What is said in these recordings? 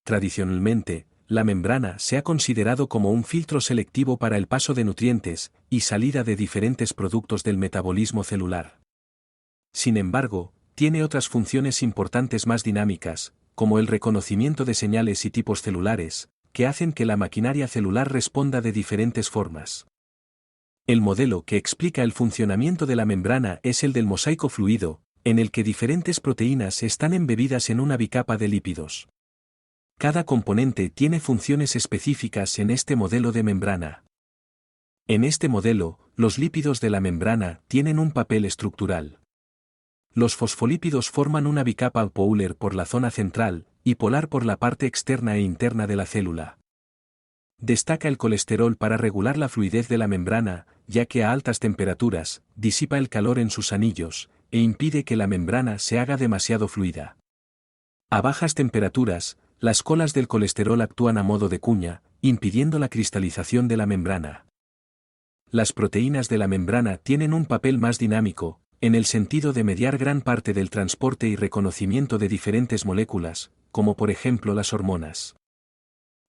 Tradicionalmente, la membrana se ha considerado como un filtro selectivo para el paso de nutrientes y salida de diferentes productos del metabolismo celular. Sin embargo, tiene otras funciones importantes más dinámicas, como el reconocimiento de señales y tipos celulares, que hacen que la maquinaria celular responda de diferentes formas. El modelo que explica el funcionamiento de la membrana es el del mosaico fluido, en el que diferentes proteínas están embebidas en una bicapa de lípidos. Cada componente tiene funciones específicas en este modelo de membrana. En este modelo, los lípidos de la membrana tienen un papel estructural. Los fosfolípidos forman una bicapa polar por la zona central, y polar por la parte externa e interna de la célula. Destaca el colesterol para regular la fluidez de la membrana, ya que a altas temperaturas, disipa el calor en sus anillos, e impide que la membrana se haga demasiado fluida. A bajas temperaturas, las colas del colesterol actúan a modo de cuña, impidiendo la cristalización de la membrana. Las proteínas de la membrana tienen un papel más dinámico, en el sentido de mediar gran parte del transporte y reconocimiento de diferentes moléculas, como por ejemplo las hormonas.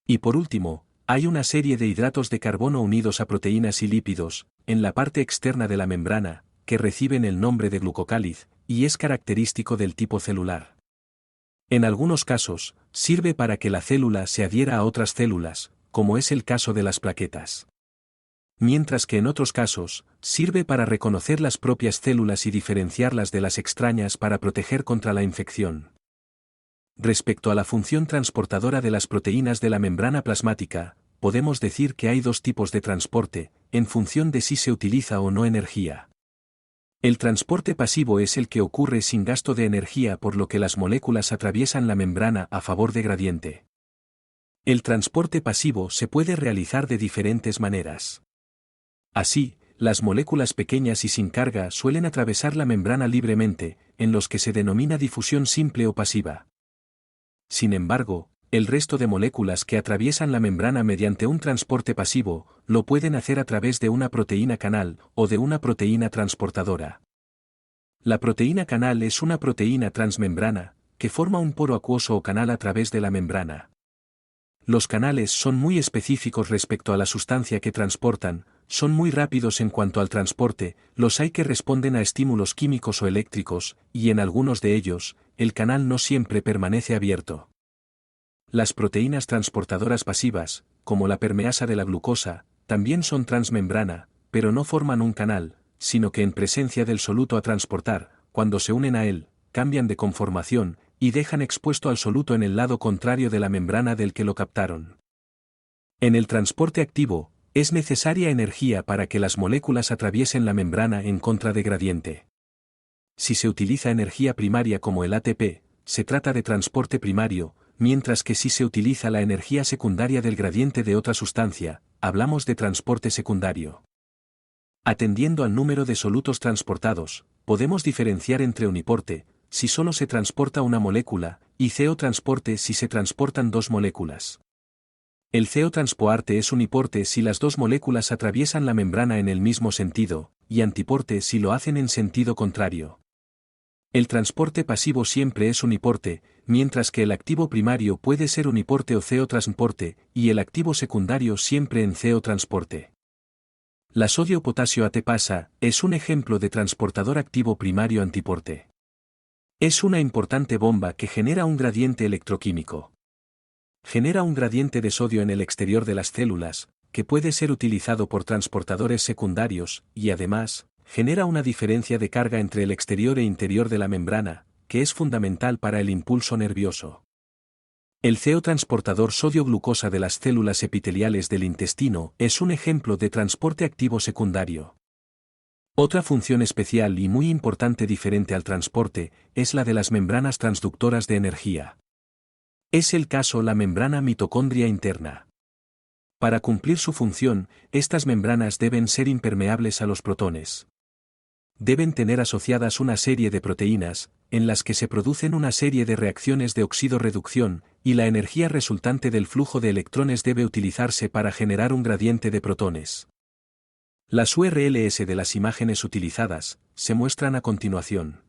Y por último, hay una serie de hidratos de carbono unidos a proteínas y lípidos, en la parte externa de la membrana, que reciben el nombre de glucocáliz, y es característico del tipo celular. En algunos casos, sirve para que la célula se adhiera a otras células, como es el caso de las plaquetas. Mientras que en otros casos, sirve para reconocer las propias células y diferenciarlas de las extrañas para proteger contra la infección. Respecto a la función transportadora de las proteínas de la membrana plasmática, podemos decir que hay dos tipos de transporte, en función de si se utiliza o no energía. El transporte pasivo es el que ocurre sin gasto de energía, por lo que las moléculas atraviesan la membrana a favor de gradiente. El transporte pasivo se puede realizar de diferentes maneras. Así, las moléculas pequeñas y sin carga suelen atravesar la membrana libremente, en los que se denomina difusión simple o pasiva. Sin embargo, el resto de moléculas que atraviesan la membrana mediante un transporte pasivo, lo pueden hacer a través de una proteína canal o de una proteína transportadora. La proteína canal es una proteína transmembrana, que forma un poro acuoso o canal a través de la membrana. Los canales son muy específicos respecto a la sustancia que transportan, son muy rápidos en cuanto al transporte, los hay que responden a estímulos químicos o eléctricos, y en algunos de ellos, el canal no siempre permanece abierto. Las proteínas transportadoras pasivas, como la permeasa de la glucosa, también son transmembrana, pero no forman un canal, sino que en presencia del soluto a transportar, cuando se unen a él, cambian de conformación, y dejan expuesto al soluto en el lado contrario de la membrana del que lo captaron. En el transporte activo, es necesaria energía para que las moléculas atraviesen la membrana en contra de gradiente. Si se utiliza energía primaria como el ATP, se trata de transporte primario, mientras que si se utiliza la energía secundaria del gradiente de otra sustancia, hablamos de transporte secundario. Atendiendo al número de solutos transportados, podemos diferenciar entre uniporte, si solo se transporta una molécula, y CO-transporte si se transportan dos moléculas. El CO-transporte es uniporte si las dos moléculas atraviesan la membrana en el mismo sentido, y antiporte si lo hacen en sentido contrario. El transporte pasivo siempre es uniporte, mientras que el activo primario puede ser uniporte o CO-transporte, y el activo secundario siempre en CO-transporte. La sodio-potasio ATPasa es un ejemplo de transportador activo primario antiporte. Es una importante bomba que genera un gradiente electroquímico. Genera un gradiente de sodio en el exterior de las células, que puede ser utilizado por transportadores secundarios, y además, genera una diferencia de carga entre el exterior e interior de la membrana, que es fundamental para el impulso nervioso. El CO-transportador sodio-glucosa de las células epiteliales del intestino es un ejemplo de transporte activo secundario. Otra función especial y muy importante diferente al transporte es la de las membranas transductoras de energía. Es el caso la membrana mitocondria interna. Para cumplir su función, estas membranas deben ser impermeables a los protones. Deben tener asociadas una serie de proteínas, en las que se producen una serie de reacciones de oxidorreducción, y la energía resultante del flujo de electrones debe utilizarse para generar un gradiente de protones. Las URLs de las imágenes utilizadas se muestran a continuación.